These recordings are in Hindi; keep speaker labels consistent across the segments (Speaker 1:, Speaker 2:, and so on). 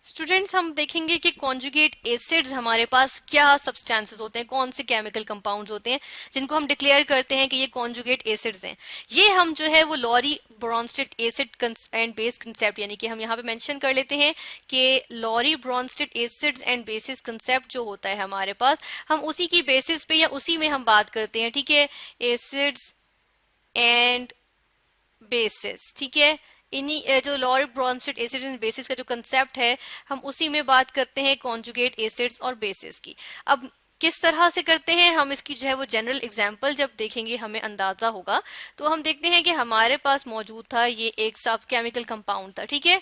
Speaker 1: स्टूडेंट्स हम देखेंगे कि कॉन्जुगेट एसिड्स हमारे पास क्या सब्सटेंसेस होते हैं, कौन से केमिकल कंपाउंड्स होते हैं जिनको हम डिक्लेयर करते हैं कि ये कॉन्जुगेट एसिड्स हैं। ये हम जो है वो Lowry Bronsted acid and base concept, यानी कि हम यहाँ पे मेंशन कर लेते हैं कि Lowry Bronsted acids and bases concept जो होता है हमारे पास, हम उसी की बेसिस पे या उसी में हम बात करते हैं। ठीक है, एसिड्स एंड बेसिस। ठीक है, इन्हीं जो Lowry Bronsted acid and bases का जो कंसेप्ट है, हम उसी में बात करते हैं कॉन्जुगेट एसिड्स और बेसिस की। अब किस तरह से करते हैं हम, इसकी जो है वो जनरल एग्जांपल जब देखेंगे हमें अंदाजा होगा। तो हम देखते हैं कि हमारे पास मौजूद था ये एक सब केमिकल कंपाउंड था। ठीक है,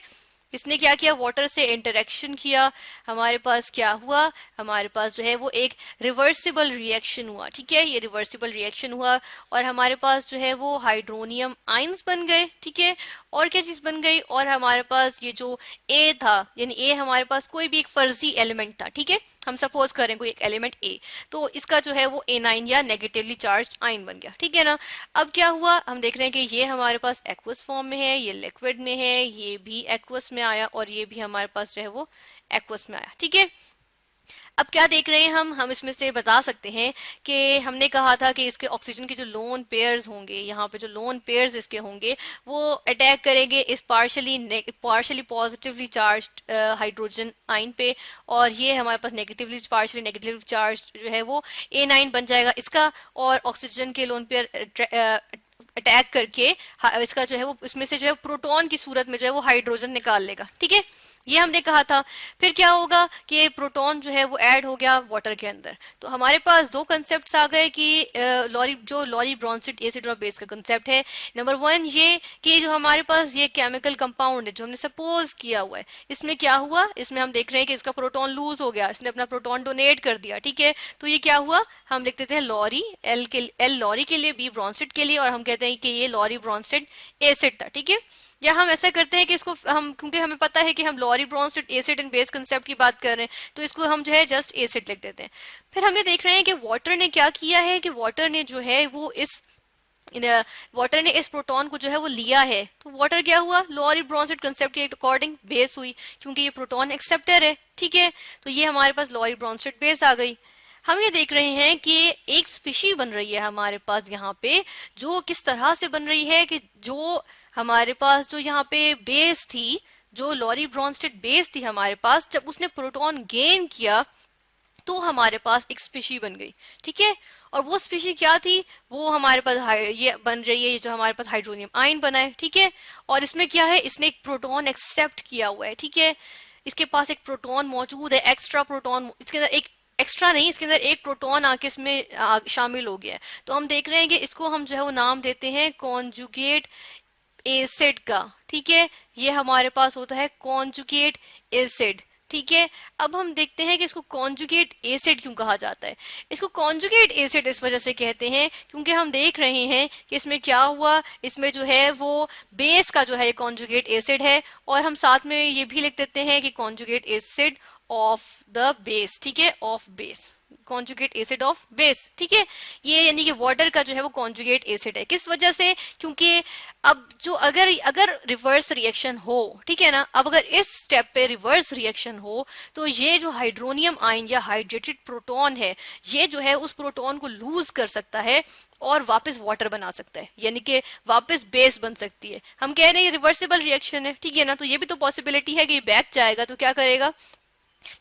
Speaker 1: इसने क्या किया, वाटर से इंटरेक्शन किया, हमारे पास क्या हुआ, हमारे पास जो है वो एक रिवर्सिबल रिएक्शन हुआ। ठीक है, ये रिवर्सिबल रिएक्शन हुआ और हमारे पास जो है वो हाइड्रोनियम आयंस बन गए। ठीक है, और क्या चीज बन गई, और हमारे पास ये जो ए था, यानी ए हमारे पास कोई भी एक फर्जी एलिमेंट था। ठीक है, हम सपोज करें कोई एक एलिमेंट ए, तो इसका जो है वो A9 या नेगेटिवली चार्ज आयन बन गया। ठीक है ना, अब क्या हुआ, हम देख रहे हैं कि ये हमारे पास एक्वस फॉर्म में है, ये लिक्विड में है, ये भी एक्वस में आया और ये भी हमारे पास जो है वो एक्वस में आया। ठीक है, अब क्या देख रहे हैं हम इसमें से बता सकते हैं कि हमने कहा था कि इसके ऑक्सीजन के जो लोन पेयर्स होंगे, यहाँ पे जो लोन पेयर्स इसके होंगे वो अटैक करेंगे इस partially positively charged hydrogen ion पे, और ये हमारे पास पार्शली नेगेटिवली चार्ज जो है वो A9 बन जाएगा इसका, और ऑक्सीजन के लोन पेयर अटैक करके इसका जो है वो इसमें से जो है प्रोटॉन की सूरत में जो है वो हाइड्रोजन निकाल लेगा। ठीक है, ये हमने कहा था। फिर क्या होगा कि प्रोटॉन जो है वो ऐड हो गया वाटर के अंदर, तो हमारे पास दो कंसेप्ट आ गए कि लॉरी ब्रॉन्स्टेड एसिड और बेस का कंसेप्ट है। नंबर वन ये कि जो हमारे पास ये केमिकल कंपाउंड है जो हमने सपोज किया हुआ है, इसमें क्या हुआ, इसमें हम देख रहे हैं कि इसका प्रोटॉन लूज हो गया, इसने अपना प्रोटॉन डोनेट कर दिया। ठीक है, तो ये क्या हुआ, हम लिख देते हैं लॉरी, एल लॉरी के लिए, बी ब्रॉन्स्टेड के लिए, और हम कहते हैं कि ये लॉरी ब्रॉन्स्टेड एसिड था। ठीक है, या हम ऐसा करते हैं कि इसको हम, क्योंकि हमें पता है कि हम Lowry Bronsted acid and base concept की बात कर रहे हैं, तो इसको हम जो है जस्ट एसिड लिख देते हैं। फिर हम ये देख रहे हैं कि वाटर ने क्या किया है कि वाटर ने जो है वो इस प्रोटॉन को जो है वो लिया है, तो वाटर क्या हुआ, लॉरी ब्रॉन्स्टेड कंसेप्ट के अकॉर्डिंग बेस हुई, क्योंकि ये प्रोटॉन एक्सेप्टर है। ठीक है, तो ये हमारे पास लॉरी ब्रॉन्स्टेड बेस आ गई। हम ये देख रहे हैं कि एक स्पीशी बन रही है हमारे पास यहाँ पे, जो किस तरह से बन रही है कि जो हमारे पास जो यहाँ पे बेस थी, जो लॉरी ब्रॉन्स्टेड बेस थी हमारे पास, जब उसने प्रोटॉन गेन किया तो हमारे पास एक स्पीशी बन गई। ठीक है, और वो स्पीशी क्या थी, वो हमारे पास ये बन रही है, ये जो हमारे पास हाइड्रोनियम आयन बना है। ठीक है, और इसमें क्या है, इसने एक प्रोटॉन एक्सेप्ट किया हुआ है। ठीक है, इसके पास एक प्रोटॉन मौजूद है, एक्स्ट्रा प्रोटॉन, इसके अंदर एक एक्स्ट्रा नहीं, इसके अंदर एक प्रोटॉन आके इसमें शामिल हो गया है। तो हम देख रहे हैं कि इसको हम जो है वो नाम देते हैं कॉन्जुगेट एसिड का। ठीक है, ये हमारे पास होता है कॉन्जुगेट एसिड। ठीक है, अब हम देखते हैं कि इसको कॉन्जुगेट एसिड क्यों कहा जाता है। इसको कॉन्जुगेट एसिड इस वजह से कहते हैं क्योंकि हम देख रहे हैं कि इसमें क्या हुआ, इसमें जो है वो बेस का जो है कॉन्जुगेट एसिड है, और हम साथ में ये भी लिख देते हैं कि conjugate acid of the base. ठीक है, of base, conjugate acid of base. ठीक है, ये यानी कि वाटर का जो है वो कॉन्जुगेट एसिड है। किस वजह से, क्योंकि अब जो अगर रिवर्स रिएक्शन हो, ठीक है ना, अब अगर इस स्टेप पे रिवर्स रिएक्शन हो तो ये जो हाइड्रोनियम आयन या हाइड्रेटेड प्रोटॉन है, ये जो है उस प्रोटॉन को लूज कर सकता है और वापस वाटर बना सकता है, यानी कि वापस बेस बन सकती है। हम कह रहे हैं रिवर्सिबल रिएक्शन है, ठीक है ना, तो ये भी तो पॉसिबिलिटी है कि बैक जाएगा, तो क्या करेगा,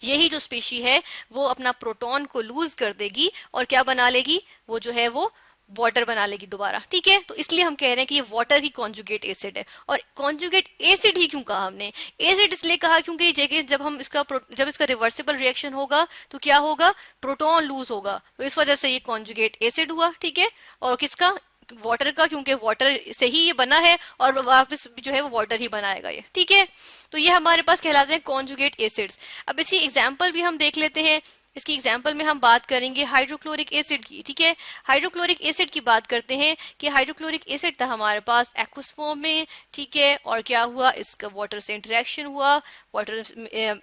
Speaker 1: यही जो स्पीशी है वो अपना प्रोटॉन को लूज कर देगी और क्या बना लेगी, वो जो है वो वाटर बना लेगी दोबारा। ठीक है, तो इसलिए हम कह रहे हैं कि ये वाटर ही कॉन्जुगेट एसिड है। और कॉन्जुगेट एसिड ही क्यों कहा हमने, एसिड इसलिए कहा क्योंकि जब इसका रिवर्सिबल रिएक्शन होगा तो क्या होगा, प्रोटॉन लूज होगा, तो इस वजह से ये कॉन्जुगेट एसिड हुआ। ठीक है, और किसका, वाटर का, क्योंकि वाटर से ही ये बना है और वापस जो है वो वाटर ही बनाएगा ये। ठीक है, तो ये हमारे पास कहलाते हैं कॉन्जुगेट एसिड्स। अब इसी एग्जांपल भी हम देख लेते हैं। इसकी एग्जांपल में हम बात करेंगे हाइड्रोक्लोरिक एसिड की, ठीक है। हाइड्रोक्लोरिक एसिड की बात करते हैं कि हाइड्रोक्लोरिक एसिड था हमारे पास एक्वस फॉर्म में, ठीक है, और क्या हुआ, इसका वाटर से इंटरेक्शन हुआ, वाटर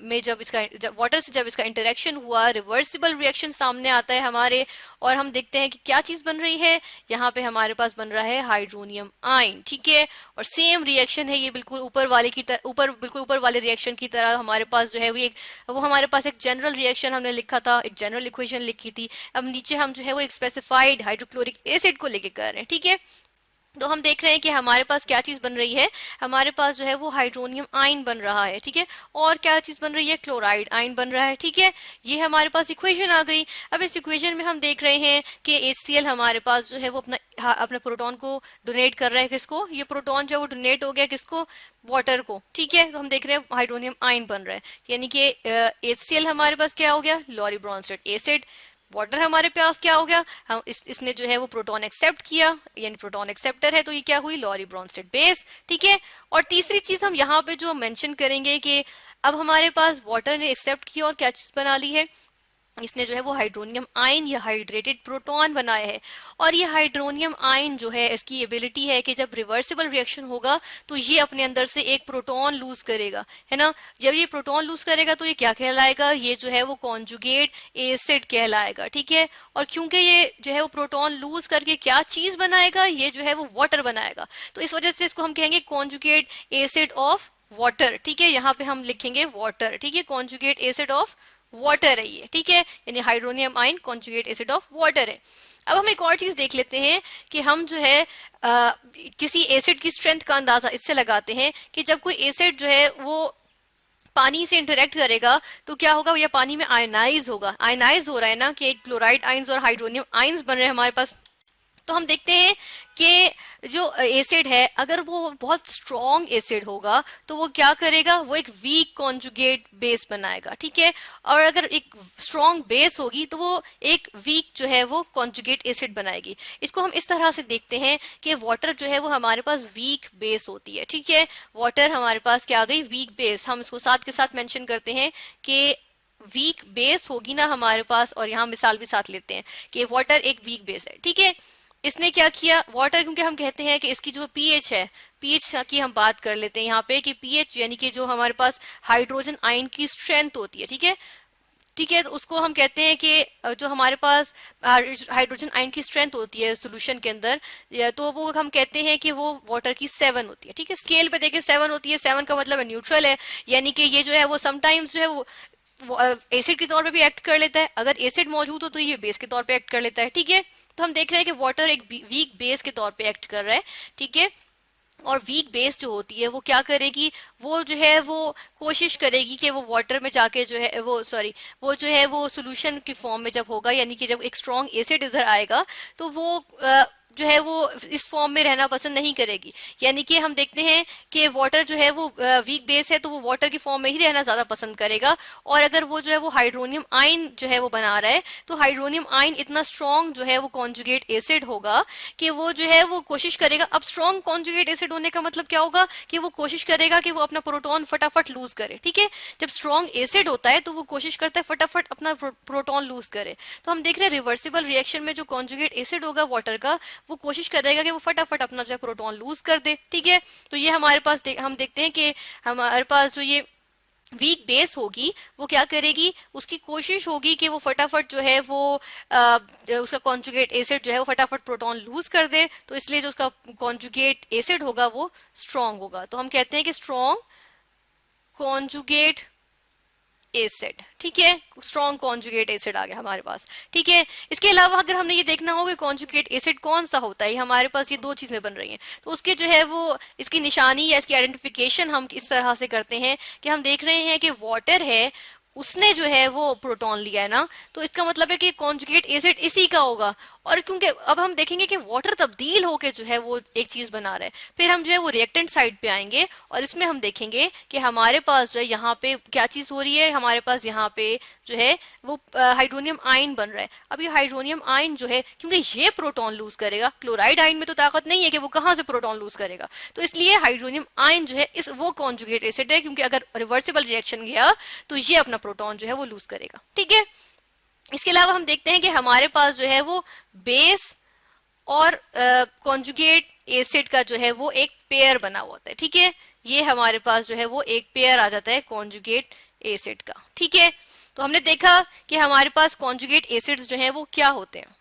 Speaker 1: में जब इसका इंटरेक्शन हुआ, रिवर्सिबल रिएक्शन सामने आता है हमारे, और हम देखते हैं कि क्या चीज बन रही है, यहाँ पे हमारे पास बन रहा है हाइड्रोनियम आयन, ठीक है। और सेम रिएक्शन है ये, बिल्कुल ऊपर वाले की तरह, बिल्कुल ऊपर वाले रिएक्शन की तरह हमारे पास जो है वो हमारे पास एक जनरल रिएक्शन हमने लिखा था, एक जनरल इक्वेशन लिखी थी। अब नीचे हम जो है वो एक स्पेसिफाइड हाइड्रोक्लोरिक एसिड को लेके कर रहे हैं, ठीक है। तो हम देख रहे हैं कि हमारे पास क्या चीज बन रही है, हमारे पास जो है वो हाइड्रोनियम आयन बन रहा है, ठीक है। और क्या चीज बन रही है, क्लोराइड आयन बन रहा है, ठीक है। ये हमारे पास इक्वेशन आ गई। अब इस इक्वेशन में हम देख रहे हैं कि HCl हमारे पास जो है वो अपने प्रोटॉन को डोनेट कर रहा है, किसको, ये प्रोटॉन जो है वो डोनेट हो गया किसको, वाटर को, ठीक है। तो हम देख रहे हैं हाइड्रोनियम आयन बन रहा है, यानी कि HCl हमारे पास क्या हो गया, लॉरी ब्रोंस्टेड एसिड। वाटर हमारे पास क्या हो गया, हम इसने जो है वो प्रोटॉन एक्सेप्ट किया, यानी प्रोटॉन एक्सेप्टर है, तो ये क्या हुई, लॉरी ब्रोंस्टेड बेस, ठीक है। और तीसरी चीज हम यहाँ पे जो मेंशन करेंगे कि अब हमारे पास वाटर ने एक्सेप्ट किया और क्या चीज बना ली है, इसने जो है वो हाइड्रोनियम आयन या हाइड्रेटेड प्रोटॉन बनाया है। और ये हाइड्रोनियम आयन जो है, इसकी एबिलिटी है कि जब रिवर्सिबल रिएक्शन होगा तो ये अपने अंदर से एक प्रोटॉन लूज करेगा, है ना। जब ये प्रोटॉन लूज करेगा तो ये क्या कहलाएगा, ये जो है वो कॉन्जुगेट एसिड कहलाएगा, ठीक है। और क्योंकि ये जो है वो प्रोटॉन लूज करके क्या चीज बनाएगा, ये जो है वो वाटर बनाएगा, तो इस वजह से इसको हम कहेंगे कॉन्जुगेट एसिड ऑफ वाटर, ठीक है। यहाँ पे हम लिखेंगे वाटर, ठीक है, कॉन्जुगेट एसिड ऑफ वाटर है ये, ठीक है, यानी hydronium ion conjugate acid of water है। अब हम एक और चीज देख लेते हैं कि हम जो है किसी एसिड की स्ट्रेंथ का अंदाजा इससे लगाते हैं कि जब कोई एसिड जो है वो पानी से इंटरेक्ट करेगा तो क्या होगा, या पानी में आयनाइज होगा, आयनाइज हो रहा है ना, कि क्लोराइड आयंस और हाइड्रोनियम आयंस बन रहे हैं हमारे पास। तो हम देखते हैं कि जो एसिड है, अगर वो बहुत स्ट्रॉन्ग एसिड होगा तो वो क्या करेगा, वो एक वीक कॉन्जुगेट बेस बनाएगा, ठीक है। और अगर एक स्ट्रॉन्ग बेस होगी तो वो एक वीक जो है वो कॉन्जुगेट एसिड बनाएगी। इसको हम इस तरह से देखते हैं कि वाटर जो है वो हमारे पास वीक बेस होती है, ठीक है। वाटर हमारे पास क्या आ गई, वीक बेस। हम इसको साथ के साथ मेंशन करते हैं कि वीक बेस होगी ना हमारे पास, और यहाँ मिसाल भी साथ लेते हैं कि वाटर एक वीक बेस है, ठीक है। इसने क्या किया, वाटर, क्योंकि हम कहते हैं कि इसकी जो पीएच है, पीएच की हम बात कर लेते हैं यहाँ पे कि पीएच यानी कि जो हमारे पास हाइड्रोजन आयन की स्ट्रेंथ होती है, ठीक है, ठीक है। तो उसको हम कहते हैं कि जो हमारे पास हाइड्रोजन आयन की स्ट्रेंथ होती है सोल्यूशन के अंदर, तो वो हम कहते हैं कि वो वाटर की 7 होती है, ठीक है। स्केल पे देखिए 7 होती है, 7 का मतलब है न्यूट्रल है, यानी कि ये जो है वो समटाइम्स जो है वो एसिड के तौर पे भी एक्ट कर लेता है, अगर एसिड मौजूद हो तो ये बेस के तौर पे एक्ट कर लेता है, ठीक है। तो हम देख रहे हैं कि वाटर एक वीक बेस के तौर पे एक्ट कर रहा है, ठीक है। और वीक बेस जो होती है वो क्या करेगी, वो जो है वो कोशिश करेगी कि वो वाटर में जाके जो है वो जो है वो सोल्यूशन की फॉर्म में जब होगा, यानी कि जब एक स्ट्रॉन्ग एसिड इधर आएगा तो वो जो है वो इस फॉर्म में रहना पसंद नहीं करेगी। यानी कि हम देखते हैं कि वाटर जो है वो वीक बेस है तो वो वाटर की फॉर्म में ही रहना ज्यादा पसंद करेगा। और अगर वो जो है वो हाइड्रोनियम आयन जो है वो बना रहा है तो हाइड्रोनियम आयन इतना स्ट्रॉन्ग जो है वो कॉन्जुगेट एसिड होगा कि वो जो है वो कोशिश करेगा। अब स्ट्रॉन्ग कॉन्जुगेट एसिड होने का मतलब क्या होगा कि वो कोशिश करेगा कि वो अपना प्रोटॉन फटाफट लूज करे, ठीक है। जब स्ट्रॉन्ग एसिड होता है तो वो कोशिश करता है फटाफट अपना प्रोटॉन लूज करे। तो हम देख रहे हैं रिवर्सिबल रिएक्शन में जो कॉन्जुगेट एसिड होगा वाटर का, वो कोशिश करेगा कि वो फटाफट अपना जो है प्रोटॉन लूज कर दे, ठीक है। तो ये हमारे पास हम देखते हैं कि हमारे पास जो ये वीक बेस होगी वो क्या करेगी, उसकी कोशिश होगी कि वो फटाफट जो है वो उसका कॉन्जुगेट एसिड जो है वो फटाफट प्रोटॉन लूज कर दे। तो इसलिए जो उसका कॉन्जुगेट एसिड होगा वो स्ट्रॉन्ग होगा। तो हम कहते हैं कि स्ट्रॉन्ग कॉन्जुगेट एसिड, ठीक है, स्ट्रॉन्ग कॉन्जुगेट एसिड आ गया हमारे पास, ठीक है। इसके अलावा अगर हमने ये देखना होगा कॉन्जुगेट एसिड कौन सा होता है, हमारे पास ये दो चीजें बन रही हैं, तो उसके जो है वो इसकी निशानी या इसकी आइडेंटिफिकेशन हम इस तरह से करते हैं कि हम देख रहे हैं कि वाटर है, उसने जो है वो प्रोटॉन लिया है ना, तो इसका मतलब है कि कॉन्जुगेट एसिड इसी का होगा। और क्योंकि अब हम देखेंगे कि वाटर तब्दील होके जो है वो एक चीज बना रहा है, फिर हम जो है वो रिएक्टेंट साइड पे आएंगे और इसमें हम देखेंगे कि हमारे पास जो है यहाँ पे क्या चीज हो रही है, हमारे पास यहाँ पे जो है वो हाइड्रोनियम आयन बन रहा है। अब ये हाइड्रोनियम आयन जो है, क्योंकि ये प्रोटॉन लूज करेगा, क्लोराइड आयन में तो ताकत नहीं है कि वो कहाँ से प्रोटॉन लूज करेगा, तो इसलिए हाइड्रोनियम आयन जो है इस वो कॉन्जुगेट एसिड है, क्योंकि अगर रिवर्सिबल रिएक्शन गया तो ये अपना प्रोटॉन जो है वो लूज करेगा, ठीक है। इसके अलावा हम देखते हैं कि हमारे पास जो है वो बेस और कॉन्जुगेट एसिड का जो है वो एक पेयर बना हुआ होता है, ठीक है। ये हमारे पास जो है वो एक पेयर आ जाता है कॉन्जुगेट एसिड का, ठीक है। तो हमने देखा कि हमारे पास कॉन्जुगेट एसिड्स जो है वो क्या होते हैं।